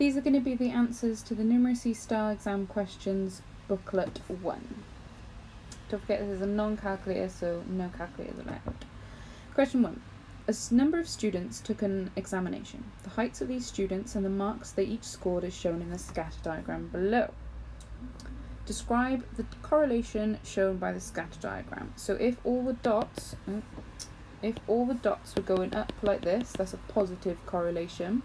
These are going to be the answers to the numeracy style exam questions, booklet 1. Don't forget this is a non-calculator, so no calculators allowed. Question 1. A number of students took an examination. The heights of these students and the marks they each scored is shown in the scatter diagram below. Describe the correlation shown by the scatter diagram. So if all the dots were going up like this, that's a positive correlation.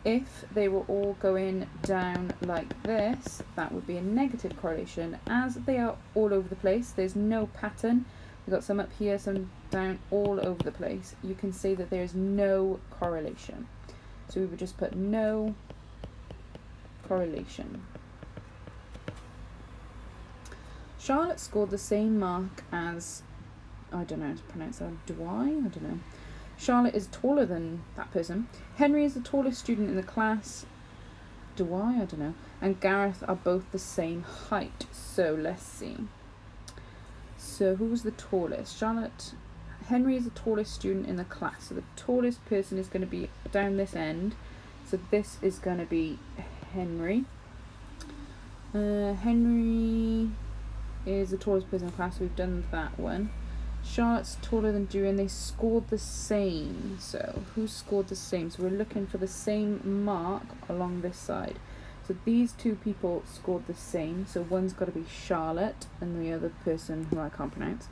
If they were all going down like this, that would be a negative correlation. As they are all over the place, there's no pattern. We've got some up here, some down, all over the place. You can see that there's no correlation. So we would just put no correlation. Charlotte scored the same mark as, I don't know how to pronounce that, I don't know. Charlotte is taller than that person. Henry is the tallest student in the class. I don't know. And Gareth are both the same height. So let's see. So who was the tallest? Henry is the tallest student in the class. So the tallest person is going to be down this end. So this is going to be Henry. Henry is the tallest person in the class. We've done that one. Charlotte's taller than Dewey, and they scored the same. So who scored the same? So we're looking for the same mark along this side. So these two people scored the same. So one's got to be Charlotte, and the other person who I can't pronounce.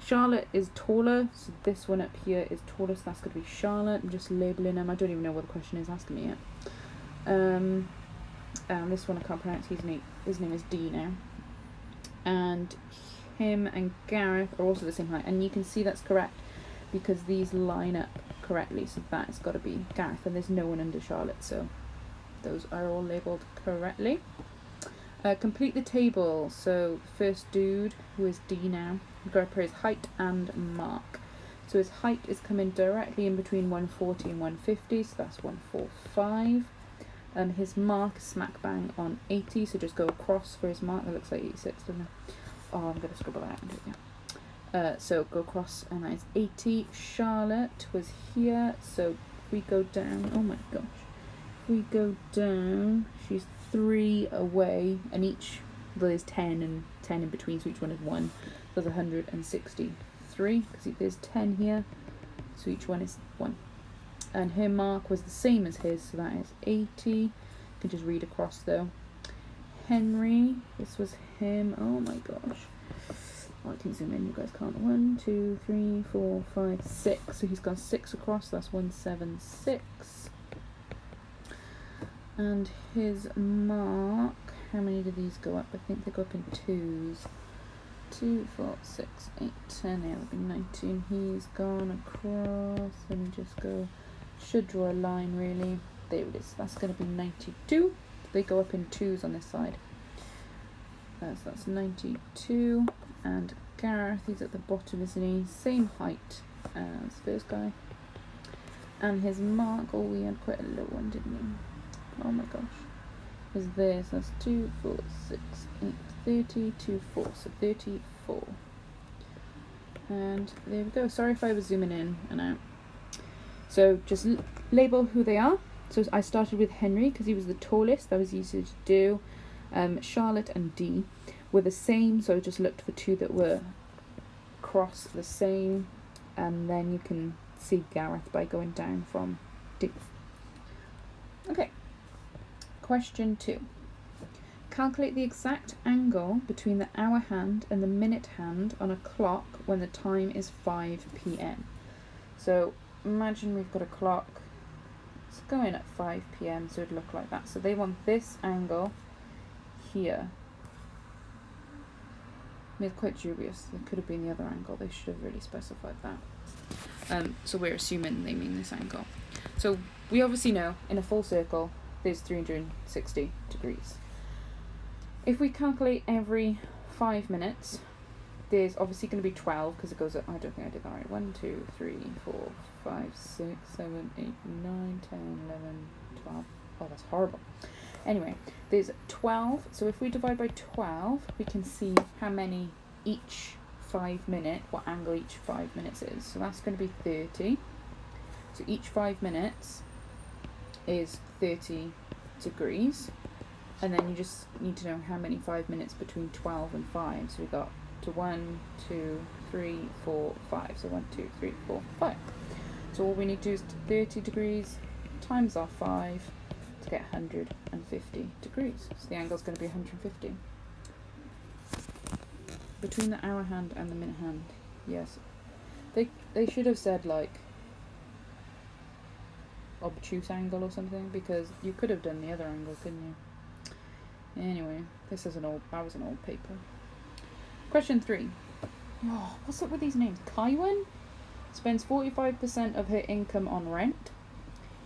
Charlotte is taller, so this one up here is tallest. That's going to be Charlotte. I'm just labeling them. I don't even know what the question is asking me yet. This one I can't pronounce. His name is D now. And him and Gareth are also the same height, and you can see that's correct because these line up correctly, so that's got to be Gareth, and there's no one under Charlotte, so those are all labelled correctly. Complete the table. So the first dude, who is D now, we've got to put his height and mark. So his height is coming directly in between 140 and 150, so that's 145. His mark is smack bang on 80, so just go across for his mark. That looks like 86, doesn't it? Oh, I'm going to scribble that out. So go across, and that is 80. Charlotte was here, so if we go down, oh my gosh. If we go down, she's 3 away, and well, there's 10 and 10 in between, so each one is 1. So there's 163, because there's 10 here, so each one is 1. And her mark was the same as his, so that is 80. You can just read across though. Henry, this was him. Oh my gosh. Oh, I can zoom in, you guys can't. 1, 2, 3, 4, 5, 6. So he's got 6 across, that's 176. And his mark, how many do these go up? I think they go up in 2s. 2, 4, 6, 8, 10. Yeah, that'll be 19. He's gone across. Let me just go. Should draw a line really. There it is. That's going to be 92. They go up in 2s on this side. So that's 92. And Gareth, he's at the bottom, isn't he? Same height as first guy. And his mark, oh, we had quite a low one, didn't we? Oh my gosh. Is this? That's 2, 4, 6, 8, 30, 2, 4. So 34. And there we go. Sorry if I was zooming in and out. So just label who they are. So I started with Henry because he was the tallest. That was easy to do. Charlotte and D were the same, so I just looked for 2 that were cross the same, and then you can see Gareth by going down from D. Okay. Question 2. Calculate the exact angle between the hour hand and the minute hand on a clock when the time is 5 p.m. So imagine we've got a clock. It's going at 5 p.m, so it'd look like that. So they want this angle here. I mean, it's quite dubious. It could have been the other angle. They should have really specified that. So we're assuming they mean this angle. So we obviously know in a full circle there's 360 degrees. If we calculate every 5 minutes, there's obviously going to be 12 because it goes up. I don't think I did that right. 1, 2, 3, 4, 5, 6, 7, 8, 9, 10, 11, 12. Oh, that's horrible. Anyway, there's 12. So if we divide by 12, we can see how many each 5 minute, what angle each 5 minutes is. So that's going to be 30. So each 5 minutes is 30 degrees, and then you just need to know how many 5 minutes between 12 and 5. So we got to 1, 2, 3, 4, 5. So 1, 2, 3, 4, 5. So all we need to do is 30 degrees times our 5 to get 150 degrees. So the angle's going to be 150. Between the hour hand and the minute hand, yes. They should have said like obtuse angle or something, because you could have done the other angle, couldn't you? Anyway, that was an old paper. Question 3. Oh, what's up with these names? Kaiwan spends 45% of her income on rent.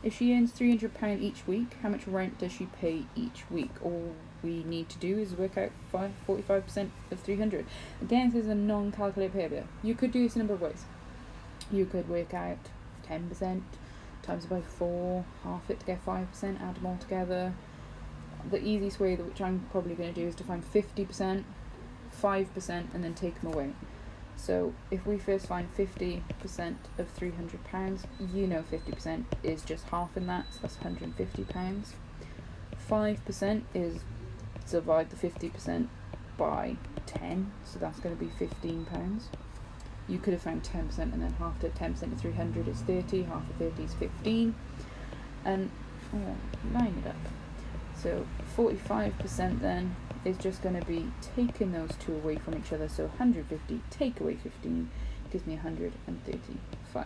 If she earns £300 each week, how much rent does she pay each week? All we need to do is work out 45% of 300. Again, this is a non-calculated paper. You could do this a number of ways. You could work out 10%, times it by 4, half it to get 5%, add them all together. The easiest way, which I'm probably going to do, is to find 50%, 5%, and then take them away. So if we first find 50% of £300, you know 50% is just half in that, so that's £150. 5% is divide the 50% by 10, so that's going to be £15. You could have found 10% and then half to 10% of 300 is 30, half of 30 is 15, and line it up. So 45% then is just going to be taking those two away from each other, so 150 take away 15 gives me 135.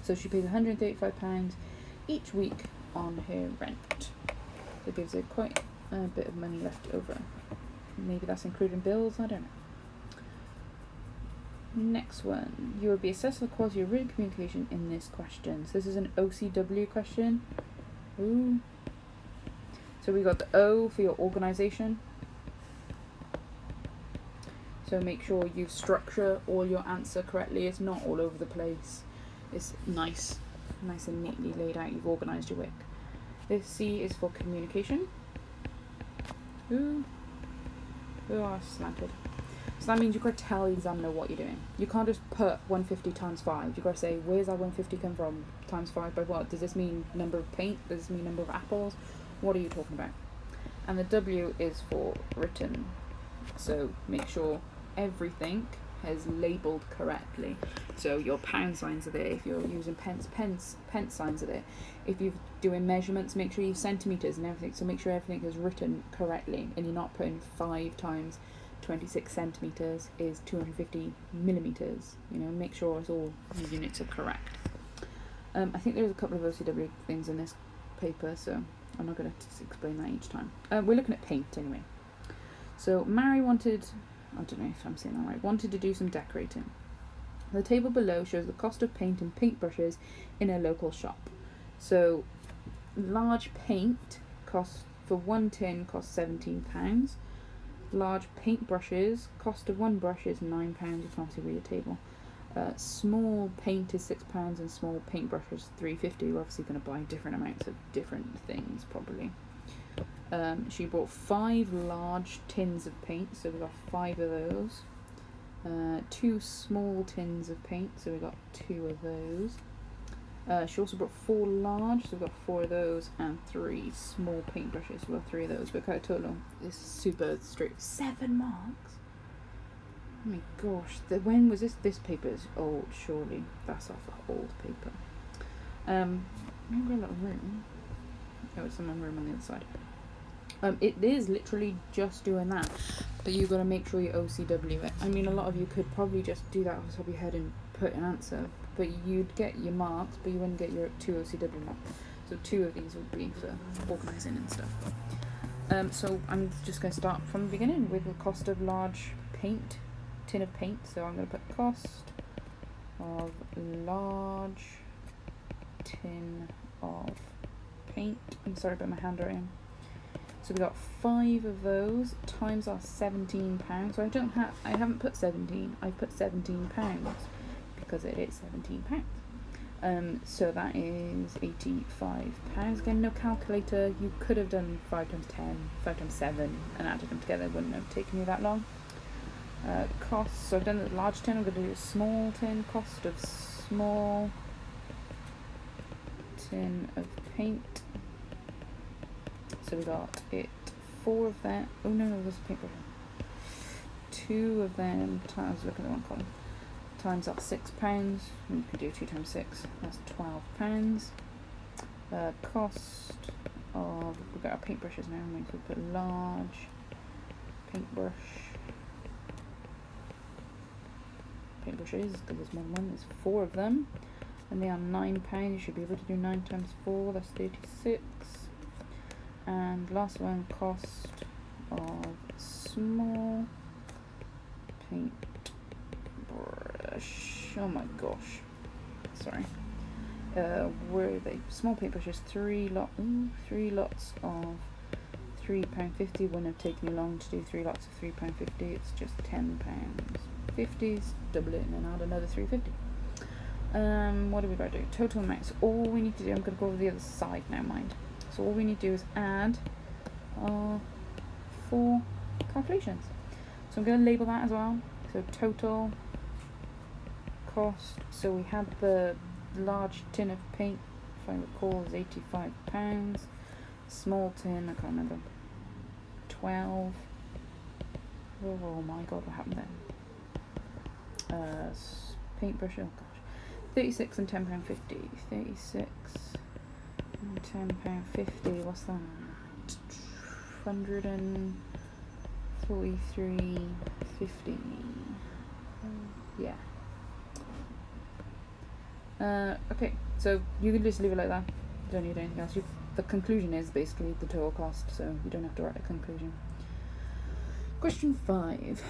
So she pays £135 each week on her rent. So it gives her quite a bit of money left over. Maybe that's including bills, I don't know. Next one. You will be assessed for the quality of written communication in this question. So this is an OCW question. Ooh. So we got the O for your organisation. So make sure you structure all your answer correctly. It's not all over the place. It's nice and neatly laid out. You've organised your work. This C is for communication. Ooh, I slanted. So that means you've got to tell the examiner what you're doing. You can't just put 150 times 5. You've got to say, where's that 150 come from? Times 5 by what? Does this mean number of paint? Does this mean number of apples? What are you talking about? And the W is for written. So make sure everything is labelled correctly. So your pound signs are there. If you're using pence signs are there. If you're doing measurements, make sure you use centimetres and everything. So make sure everything is written correctly, and you're not putting 5 times 26 centimetres is 250 millimetres. You know, make sure it's all the units are correct. I think there's a couple of OCW things in this paper, so I'm not going to explain that each time. We're looking at paint anyway. So Mary wanted, I don't know if I'm saying that right, wanted to do some decorating. The table below shows the cost of paint and paintbrushes in a local shop. So large paint costs, for one tin, costs £17. Large paintbrushes, cost of one brush is £9. You can't see read the table. Small paint is £6 and small paintbrush is £3.50. We're obviously going to buy different amounts of different things probably. She bought 5 large tins of paint, so we got 5 of those. 2 small tins of paint, so we got 2 of those. She also brought 4 large, so we've got 4 of those, and 3 small paintbrushes, so we've got 3 of those. We've got a total, this is super straight, 7 marks. Oh my gosh, when was this? This paper is old, surely. That's off an old paper. I'm going to a little room. Oh, it's someone room on the other side. It is literally just doing that, but you've got to make sure you OCW it. I mean, a lot of you could probably just do that off the top of your head and put an answer, but you'd get your marks, but you wouldn't get your 2 OCW marks. So 2 of these would be for organising and stuff. So I'm just going to start from the beginning with the cost of large tin of paint. So I'm going to put cost of large tin of paint. I'm sorry about my handwriting. So we got 5 of those times our £17. So I haven't put 17. I put £17 because it is £17. So that is £85. Again, no calculator. You could have done 5 times 10, 5 times 7, and added them together. It wouldn't have taken you that long. Costs. So I've done the large tin. I'm going to do a small tin. Cost of small tin of paint. So we got it 4 of that. Oh no, it was paper. 2 of them times, look at the one column, times that £6. You could do 2 times 6, that's £12. Cost of, we've got our paintbrushes now, we could put large paintbrushes, because there's more than one, there's 4 of them, and they are £9. You should be able to do 9 times 4, that's 36. And last one, cost of small paintbrush, oh my gosh, sorry, where are they? Small paintbrushes, 3 lots of £3.50. Wouldn't have taken you long to do 3 lots of £3.50, it's just £10.50, double it and then add another £3.50. What do we got to do? Total amount. So all we need to do, I'm going to go over the other side now, mind. So all we need to do is add 4 calculations. So I'm going to label that as well. So total cost. So we had the large tin of paint, if I recall, is £85. Small tin, I can't remember. 12. Oh my god, what happened then? Paintbrush, oh gosh. 36 and £10.50. 36 and £10.50, what's that? 143.50. Yeah. Okay, so you can just leave it like that. You don't need anything else. The conclusion is basically the total cost, so you don't have to write a conclusion. Question 5.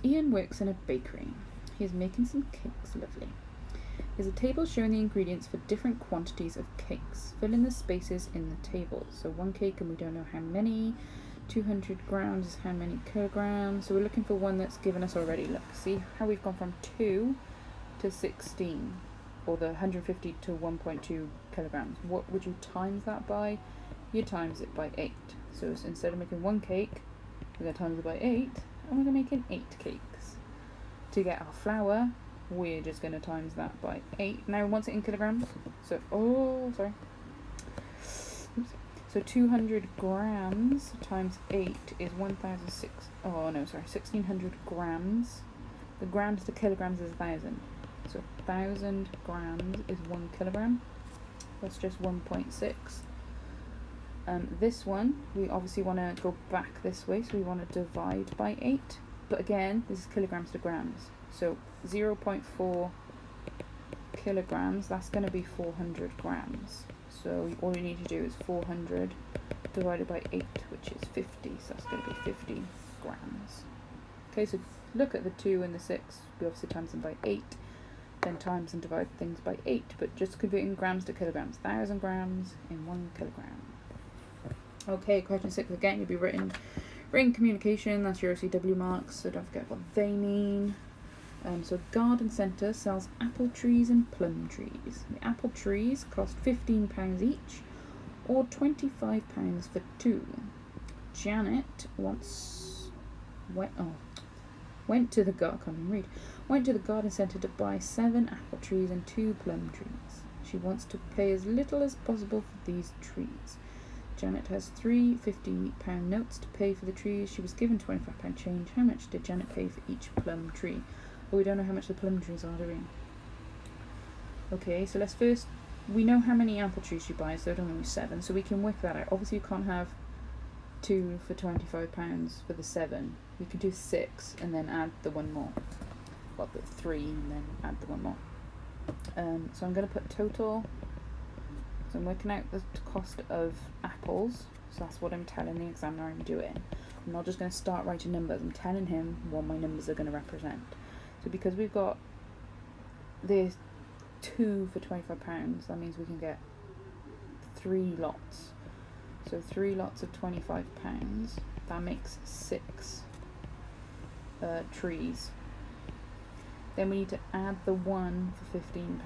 Ian works in a bakery. He is making some cakes, lovely. There's a table showing the ingredients for different quantities of cakes. Fill in the spaces in the table. So 1 cake, and we don't know how many. 200 grams is how many kilograms. So we're looking for one that's given us already. Look, see how we've gone from 2 to 16, or the 150 to 1.2 kilograms. What would you times that by? You times it by 8. So instead of making 1 cake, we're going to times it by 8, and we're going to make 8 cakes. To get our flour, we're just going to times that by 8. Now, once it in kilograms, so, so 200 grams times 8 is 1,600 grams. The grams to kilograms is 1,000. So 1,000 grams is 1 kilogram. That's just 1.6. This one, we obviously want to go back this way, so we want to divide by 8. But again, this is kilograms to grams. So 0.4 kilograms, that's going to be 400 grams. So all you need to do is 400 divided by 8, which is 50. So that's going to be 50 grams. Okay, so look at the 2 and the 6. We obviously times them by 8. Then times and divide things by 8. But just converting grams to kilograms. 1,000 grams in 1 kilogram. Okay, question 6 again. You'll be written communication. That's your OCW marks. So don't forget what they mean. So garden centre sells apple trees and plum trees. The apple trees cost £15 each, or £25 for 2. Janet went to the garden centre to buy 7 apple trees and 2 plum trees. She wants to pay as little as possible for these trees. Janet has 3 £50 notes to pay for the trees. She was given £25 change. How much did Janet pay for each plum tree? But we don't know how much the plum trees are, do we? Okay, so let's first, we know how many apple trees she buys, so I don't know, 7, so we can work that out. Obviously you can't have 2 for £25 for the 7. You can do 6 and then add the 1 more. Well, the 3 and then add the 1 more. So I'm going to put total, so I'm working out the cost of apples, so that's what I'm telling the examiner I'm doing. I'm not just going to start writing numbers, I'm telling him what my numbers are going to represent. So because we've got the 2 for £25, that means we can get 3 lots. So 3 lots of £25, that makes 6 trees. Then we need to add the 1 for £15.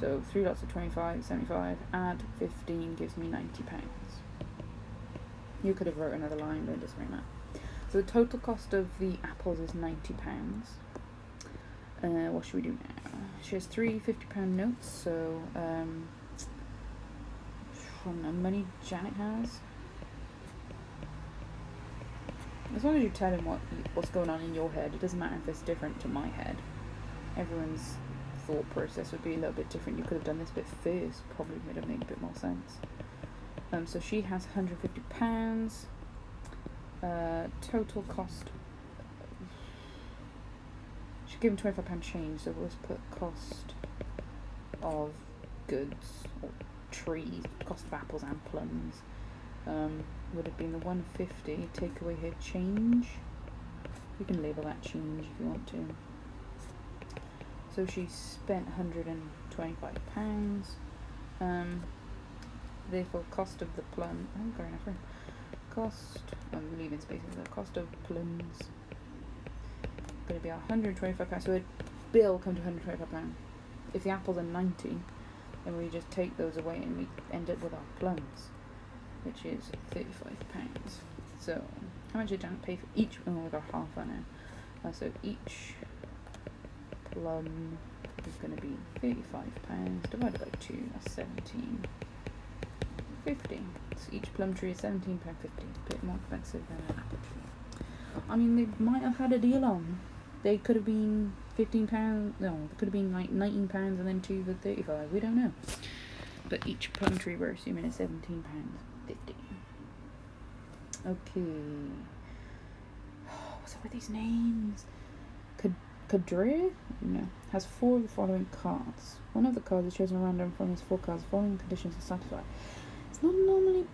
So 3 lots of 25, 75, add 15 gives me £90. You could have wrote another line, but it doesn't really matter. So the total cost of the apples is £90. What should we do now? She has 3 £50 notes, so don't know, money Janet has. As long as you tell him what's going on in your head, it doesn't matter if it's different to my head. Everyone's thought process would be a little bit different. You could have done this bit first, probably would have made a bit more sense. So she has £150. Total cost. She's given £25 change, so we'll just put cost of goods or trees, cost of apples and plums. Would have been the 150. Take away her change. You can label that change if you want to. So she spent £125. Therefore, cost of the plum. I'm going over. Cost. I'm leaving spaces. The cost of plums. Going to be £125. So a bill come to £125. If the apples are 90, then we just take those away and we end up with our plums, which is £35. So how much did Janet pay for each? Oh, we got half on now. So each plum is going to be £35 divided by 2. That's £17.50. So each plum tree is £17.50. A bit more expensive than an apple tree. I mean, they might have had a deal on. They could have been £15. No, they could have been like £19 and then 2 for 35. We don't know. But each plum tree we're assuming is £17.50. Okay. What's up with these names? Kadri? No. Has 4 of the following cards. One of the cards is chosen at random from his 4 cards. The following conditions are satisfied. It's not normally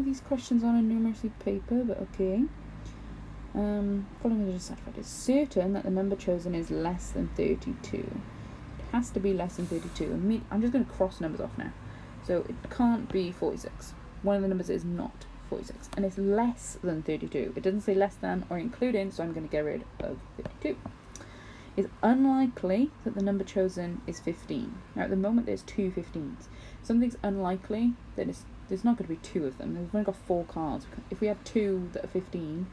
these questions on a numeracy paper, but okay. Following conditions satisfied. It's certain that the number chosen is less than 32. It has to be less than 32. I'm just going to cross numbers off now. So it can't be 46. One of the numbers is not 46. And it's less than 32. It doesn't say less than or including, so I'm going to get rid of 52. It's unlikely that the number chosen is 15. Now at the moment there's 2 15s. Something's unlikely, then there's not going to be 2 of them. We've only got 4 cards. If we had 2 that are 15,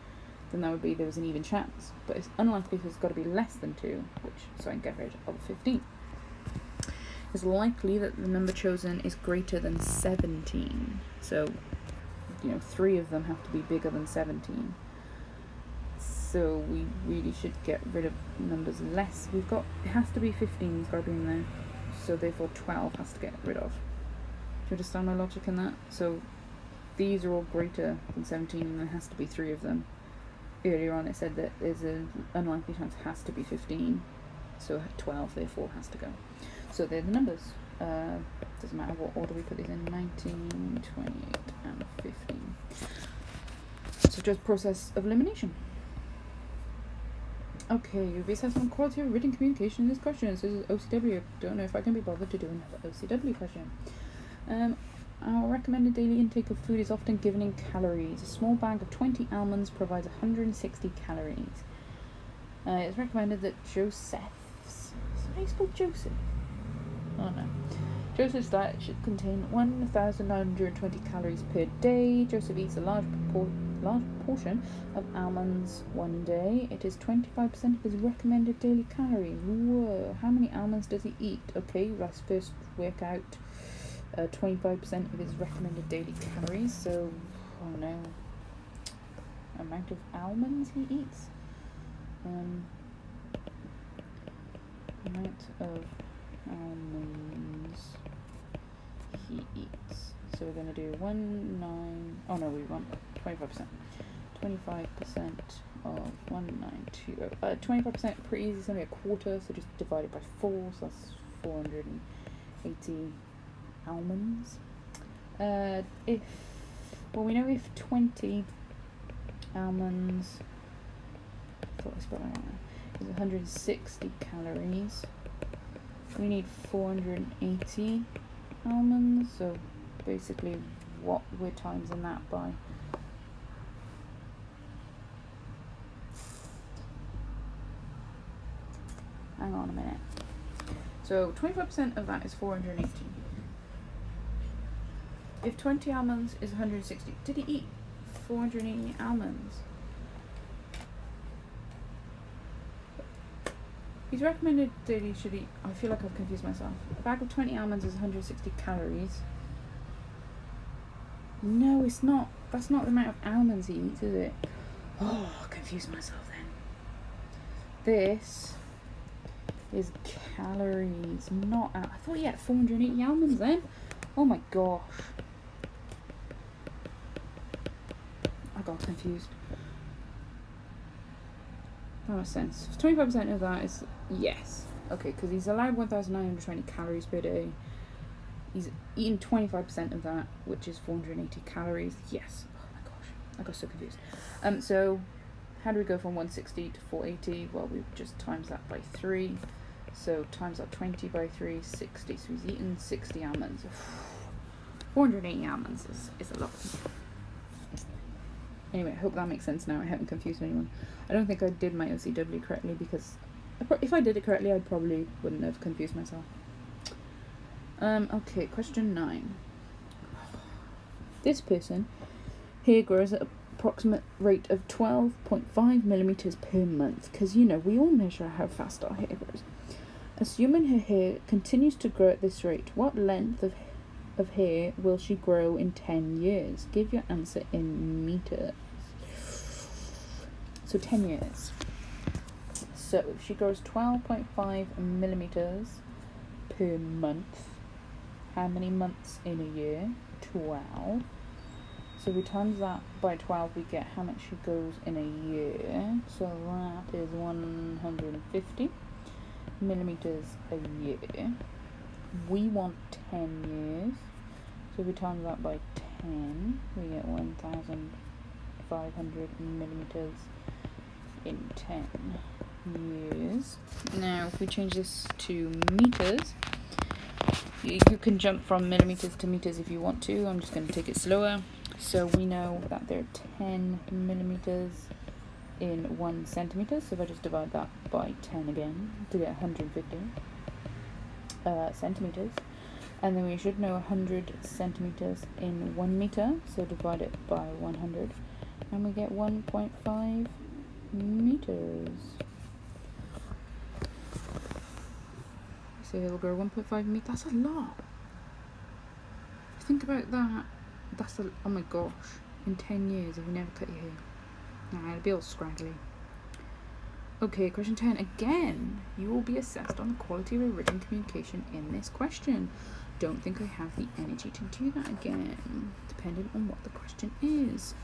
then that would be there was an even chance. But it's unlikely, so it's got to be less than 2, so I can get rid of 15. It's likely that the number chosen is greater than 17. So, 3 of them have to be bigger than 17. So we really should get rid of numbers less. It has to be 15, it's got to be in there. So therefore 12 has to get rid of. Do you understand my logic in that? So these are all greater than 17 and there has to be 3 of them. Earlier on it said that there's an unlikely chance it has to be 15. So 12 therefore has to go. So they're the numbers. Doesn't matter what order we put these in. 19, 28 and 15. So just process of elimination. Okay, you based have some quality of written communication in this question. This is OCW. I don't know if I can be bothered to do another OCW question. Our recommended daily intake of food is often given in calories. A small bag of 20 almonds provides 160 calories. It's recommended that Joseph's... How do you spell Joseph? Oh no. Joseph's diet should contain 1,920 calories per day. Joseph eats a large portion of almonds one day. It is 25% of his recommended daily calories. Whoa, how many almonds does he eat? Okay, let's first work out 25% of his recommended daily calories. So, oh no, amount of almonds he eats. Amount of almonds he eats. So we're going to do we want 25%. 25% of 192. 25% pretty easy, it's only a quarter, so just divide it by 4, so that's 480 almonds. We know if 20 almonds, I thought I spelled that wrong, is 160 calories, we need 480 almonds, so basically what we're timesing that by. Hang on a minute. So 25% of that is 480. If 20 almonds is 160, did he eat 480 almonds? He's recommended that he should eat, I feel like I've confused myself. A bag of 20 almonds is 160 calories. No, it's not. That's not the amount of almonds he eats, is it? Oh, I confused myself then. This is calories, not... I thought he had 480 almonds then. Oh my gosh. I got confused. That makes sense. 25% of that is... Yes. Okay, because he's allowed 1,920 calories per day. He's eaten 25% of that, which is 480 calories. Yes. Oh my gosh. I got so confused. So, how do we go from 160 to 480? Well, we just times that by 3. So, times that 20 by 3, 60. So, he's eaten 60 almonds. 480 almonds is a lot. Anyway, I hope that makes sense now. I haven't confused anyone. I don't think I did my OCW correctly, because if I did it correctly, I probably wouldn't have confused myself. Okay, question 9. This person here grows at an approximate rate of 12.5 millimeters per month, because, you know, we all measure how fast our hair grows. Assuming her hair continues to grow at this rate, what length of hair will she grow in 10 years? Give your answer in meters. So 10 years. So if she grows 12.5 millimeters per month, how many months in a year? 12. So we times that by 12, we get how much she goes in a year. So that is 150 millimeters a year. We want 10 years. So we times that by 10, we get 1,500 millimeters in 10 years. Now, if we change this to meters, you can jump from millimeters to meters if you want to. I'm just going to take it slower. So we know that there are 10 millimeters in 1 centimeter. So if I just divide that by 10 again to get 150 centimeters. And then we should know 100 centimeters in 1 meter, so divide it by 100, and we get 1.5 meters. So it'll grow 1.5 meters. That's a lot. Think about that. Oh my gosh. In 10 years, if we never cut your hair. Nah, it'll be all scraggly. Okay, question 10. Again, you will be assessed on the quality of your written communication in this question. Don't think I have the energy to do that again, depending on what the question is.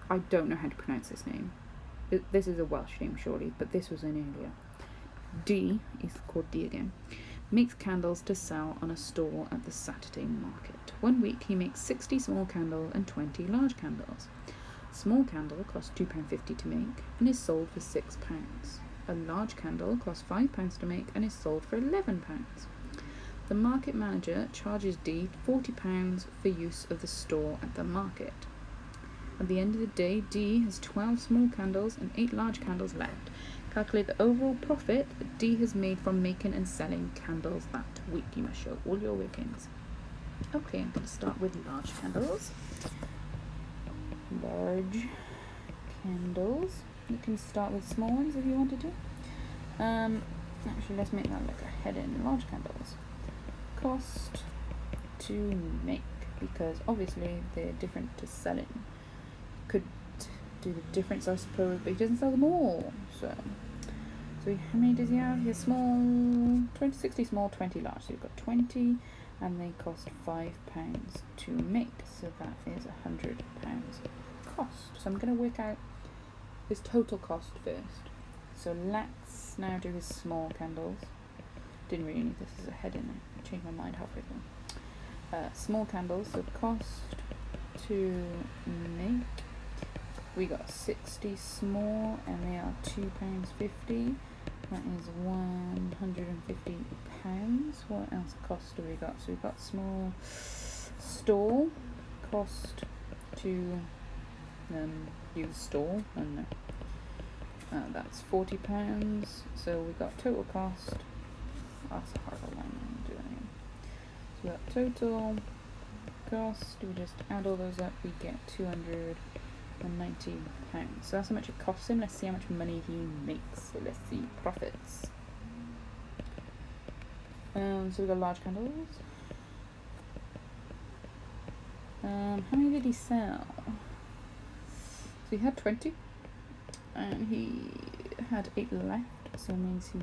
I don't know how to pronounce this name. This is a Welsh name, surely, but this was in India. D, is called D again, makes candles to sell on a stall at the Saturday market. 1 week he makes 60 small candles and 20 large candles. Small candle costs £2.50 to make and is sold for £6. A large candle costs £5 to make and is sold for £11. The market manager charges D £40 for use of the store at the market. At the end of the day, D has 12 small candles and 8 large candles left. Calculate the overall profit that D has made from making and selling candles that week. You must show all your workings. Okay, I'm going to start with large candles. Large candles. You can start with small ones if you wanted to. Actually, let's make that like a heading. Large candles. Cost to make, because obviously they're different to selling. Could do the difference, I suppose, but he doesn't sell them all. So how many does he have? He has small, 60 small, 20 large. So you've got 20, and they cost £5 to make. So that is £100 cost. So I'm going to work out his total cost first. So let's now do his small candles. Didn't really need this as a heading. I changed my mind halfway through. Small candles, so cost to make. We got 60 small, and they are £2.50. That is £150. What else cost do we got? So we've got small stall, cost to use stall, and that's £40. So we got total cost. That's a horrible line. I'm doing it again. So we got total cost. We just add all those up. We get £290. So that's how much it costs him. Let's see how much money he makes. So let's see profits. So we got large candles. How many did he sell? So he had 20, and he had 8 left, so it means he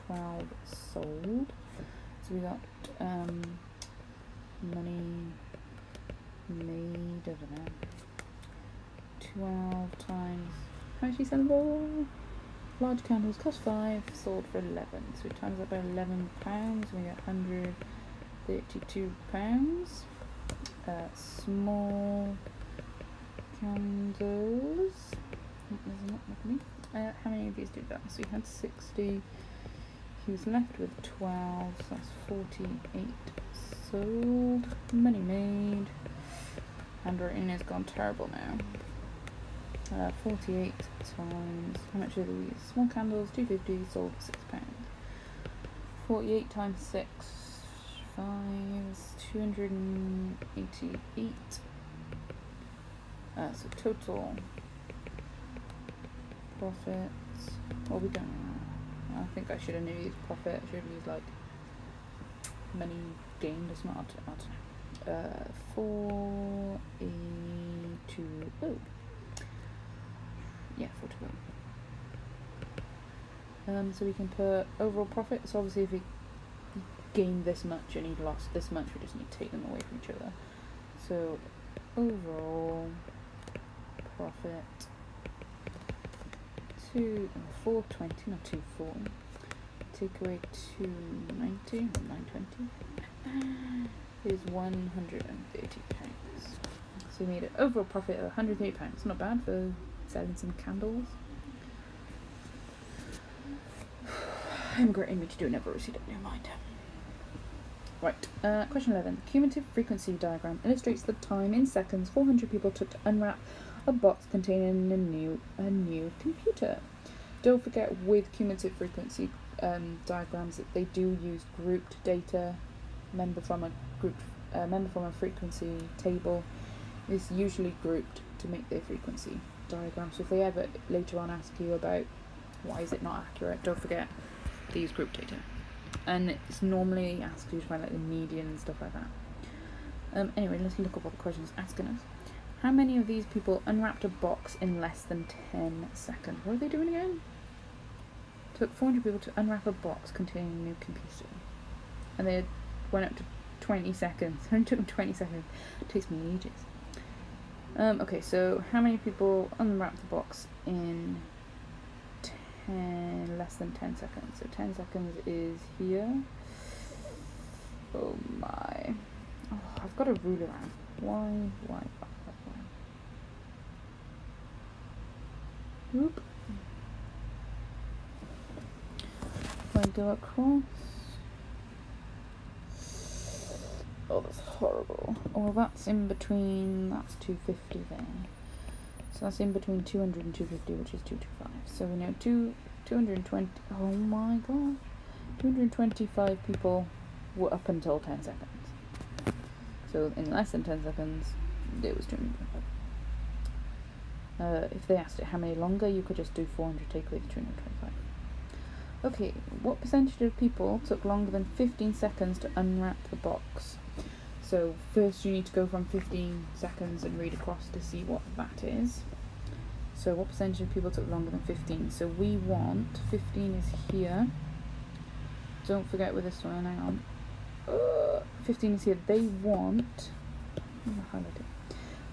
12 sold. So we got money made, I don't know, 12 times, how much did he sell them for? Large candles cost 5, sold for 11, so we times that by £11, we get £132. Small candles, how many of these did that? So he had 60, he was left with 12, so that's 48 sold. Money made. Handwriting has gone terrible now. 48 times, how much are these? Small candles, 250, sold for £6. 48 times 6, 5 is 288. So total profits, what are we going on? I think I should have used profit. I should have used like money gained or not. I don't know. 482. Yeah, 420. So we can put overall profit. So obviously if he gained this much and he lost this much, we just need to take them away from each other. So overall profit 420, not 240. Take away 290, 920 is £130. So we made an overall profit of £130. Not bad for selling some candles. I'm regretting me to do another receipt, never mind. Right, question 11. Cumulative frequency diagram illustrates the time in seconds 400 people took to unwrap a box containing a new computer. Don't forget, with cumulative frequency diagrams, that they do use grouped data. Member from a frequency table is usually grouped to make their frequency diagram. So if they ever later on ask you about why is it not accurate, don't forget they use group data. And it's normally asks you to find like the median and stuff like that. Anyway, let's look up what the question is asking us. How many of these people unwrapped a box in less than 10 seconds? What are they doing again? Took 400 people to unwrap a box containing a new computer. And they went up to 20 seconds. It only took them 20 seconds. It takes me ages. Okay, so how many people unwrapped the box in less than 10 seconds? So 10 seconds is here. Oh my. Oh, I've got a ruler around. Why? Whoop. If I go across. Oh, that's horrible. Oh, that's in between, that's 250 there. So that's in between 200 and 250, which is 225. So we know 220, oh my god. 225 people were up until 10 seconds. So in less than 10 seconds, it was 225. If they asked it how many longer, you could just do 400 take away the 225. Okay, what percentage of people took longer than 15 seconds to unwrap the box? So first you need to go from 15 seconds and read across to see what that is. So what percentage of people took longer than 15? So we want, 15 is here. Don't forget with this one, hang on. 15 is here. They want,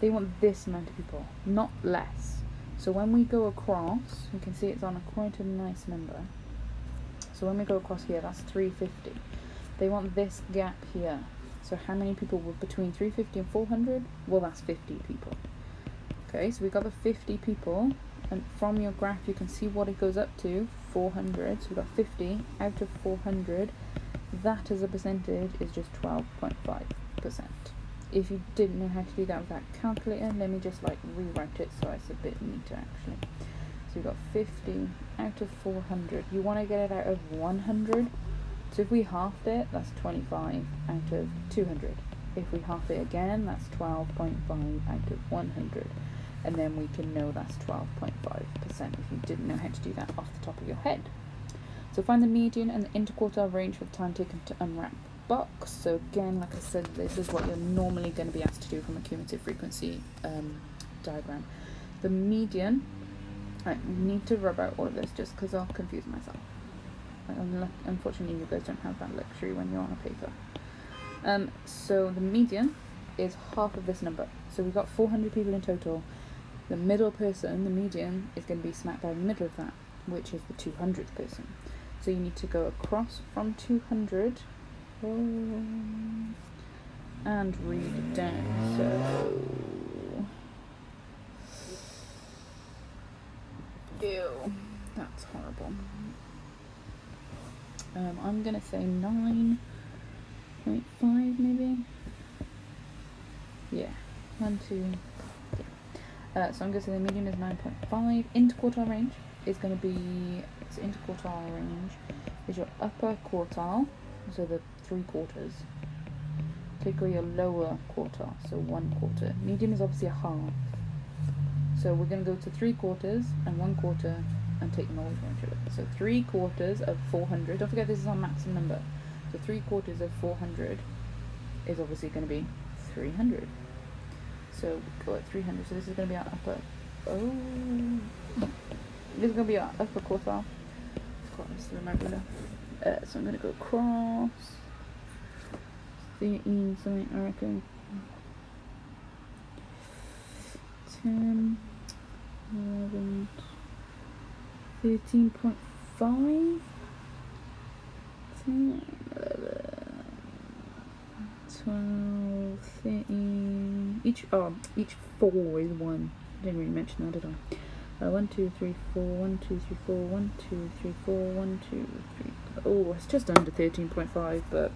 they want this amount of people, not less. So when we go across, you can see it's on quite a nice number. So when we go across here, that's 350. They want this gap here. So how many people were between 350 and 400? Well, that's 50 people. Okay, so we got the 50 people, and from your graph you can see what it goes up to, 400. So we got 50 out of 400. That as a percentage is just 12.5%. If you didn't know how to do that with that calculator, let me just like rewrite it so it's a bit neater actually. So we got 50 out of 400. You want to get it out of 100. So if we halved it, that's 25 out of 200. If we half it again, that's 12.5 out of 100. And then we can know that's 12.5% if you didn't know how to do that off the top of your head. So find the median and the interquartile range for the time taken to unwrap box. So again, like I said, this is what you're normally going to be asked to do from a cumulative frequency diagram. The median, I need to rub out all of this just because I'll confuse myself. Unfortunately, you guys don't have that luxury when you're on a paper. So the median is half of this number. So we've got 400 people in total. The middle person, the median, is going to be smack bang in the middle of that, which is the 200th person. So you need to go across from 200 and read it down. So, ew, that's horrible. I'm going to say 9.5 maybe. Yeah, 1, 2. Yeah. So I'm going to say the median is 9.5. Interquartile range is going to be, interquartile range is your upper quartile, so the 3 quarters. Take away your lower quartile, so 1 quarter. Median is obviously a half. So we're going to go to 3 quarters and 1 quarter and take them all from each other. So 3 quarters of 400. Don't forget this is our maximum number. So 3 quarters of 400 is obviously going to be 300. So we go at 300. So this is going to be our upper. This is going to be our upper quartile. I'm still remembering that. So I'm going to go across 13 something, I reckon. 10, 11, 13.5, 10, 11, 12, 13. Each 4 is 1. Didn't really mention that, did I? 1, 2, 3, 4, 1, 2, 3, 4, 1, 2, 3, 4, 1, 2, 3. Oh, it's just under 13.5, but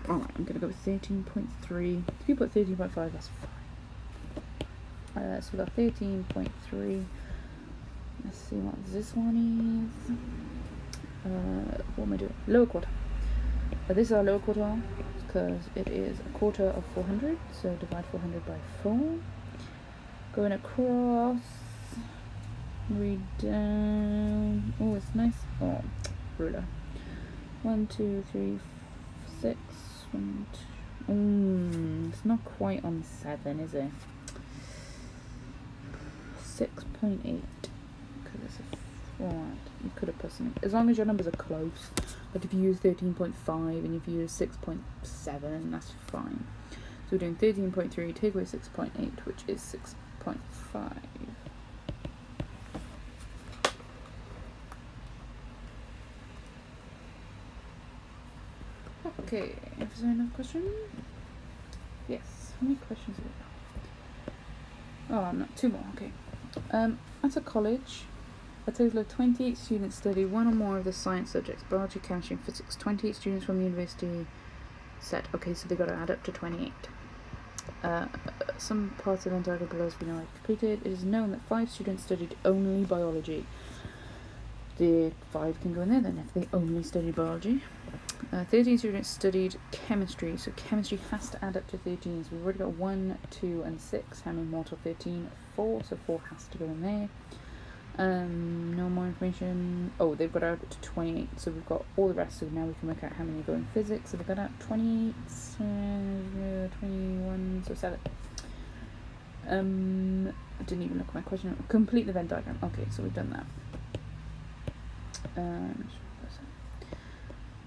alright, I'm gonna go with 13.3. If you put 13.5, that's fine. So we got 13.3. Let's see what this one is. What am I doing? Lower quarter. This is our lower quartile because it is a quarter of 400. So divide 400 by 4. Going across, read down. Oh, it's nice. Oh, ruler. 1, 2, 3, 6. 1, 2. It's not quite on 7, is it? 6.8. Because it's a flat. You could have put something. As long as your numbers are close. But if you use 13.5 and if you use 6.7, that's fine. So we're doing 13.3, take away 6.8, which is 6.5. Okay, is there another question? Yes. How many questions have we got? Oh, no, 2 more. Okay. At a college, a total of 28 students study one or more of the science subjects: biology, chemistry, and physics. 28 students from the university set. Okay, so they've got to add up to 28. Some parts of the diagram below has been already completed. It is known that 5 students studied only biology. The 5 can go in there then if they only studied biology. 13 students studied chemistry, so chemistry has to add up to 13. So we've already got 1, 2, and 6. How many more till 13? 4, so 4 has to go in there. No more information. Oh, they've got out to 28, so we've got all the rest. So now we can work out how many go in physics. So they've got out 28, 21, so 7. I didn't even look at my question. Complete the Venn diagram. Okay, so we've done that.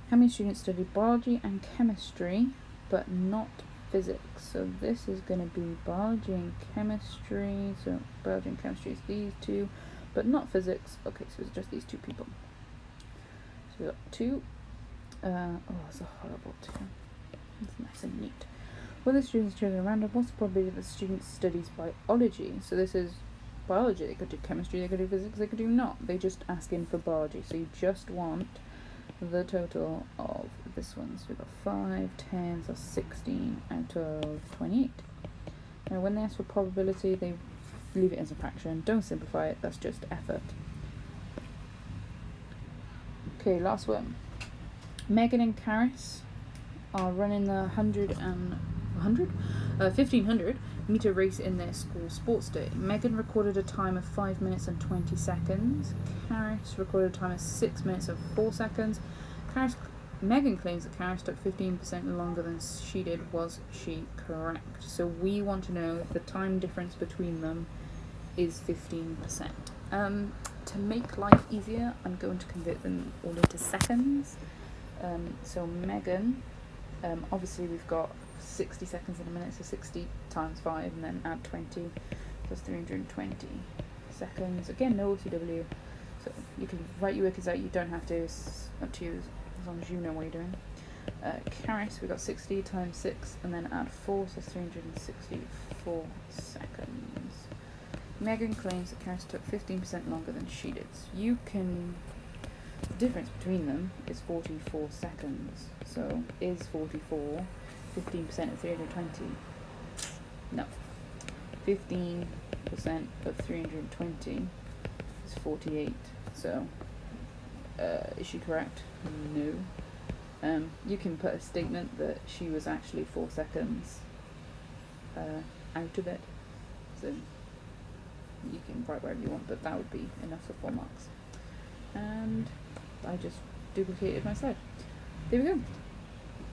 How many students studied biology and chemistry, but not physics? So this is going to be biology and chemistry. So biology and chemistry is these 2, but not physics. Okay, so it's just these 2 people. So we got 2. Oh, it's a horrible 2. It's nice and neat. Whether students chosen at random, what's the probability that the student studies biology? So this is biology. They could do chemistry, they could do physics, they could do not. They just ask in for biology. So you just want the total of this one. So we've got 5, 10, so 16 out of 28. Now when they ask for probability, they leave it as a fraction. Don't simplify it, that's just effort. Okay, last one. Megan and Karis are running the 1500 meter race in their school sports day. Megan recorded a time of 5 minutes and 20 seconds. Karis recorded a time of 6 minutes and 4 seconds. Karis Megan claims that Karis took 15% longer than she did. Was she correct? So we want to know if the time difference between them is 15%. To make life easier, I'm going to convert them all into seconds. So Megan, obviously we've got 60 seconds in a minute, so 60 times 5 and then add 20 plus 320 seconds. Again, no OCW, so you can write your workers out, you don't have to, it's up to you as long as you know what you're doing. Karis, we've got 60 times 6 and then add 4, so 364 seconds. Megan claims that Karis took 15% longer than she did. So you can, the difference between them is 44 seconds. So is 44 15% of 320? No. 15% of 320 is 48. So is she correct? No. You can put a statement that she was actually 4 seconds out of it. So you can write whatever you want, but that would be enough for 4 marks. And I just duplicated my slide. There we go.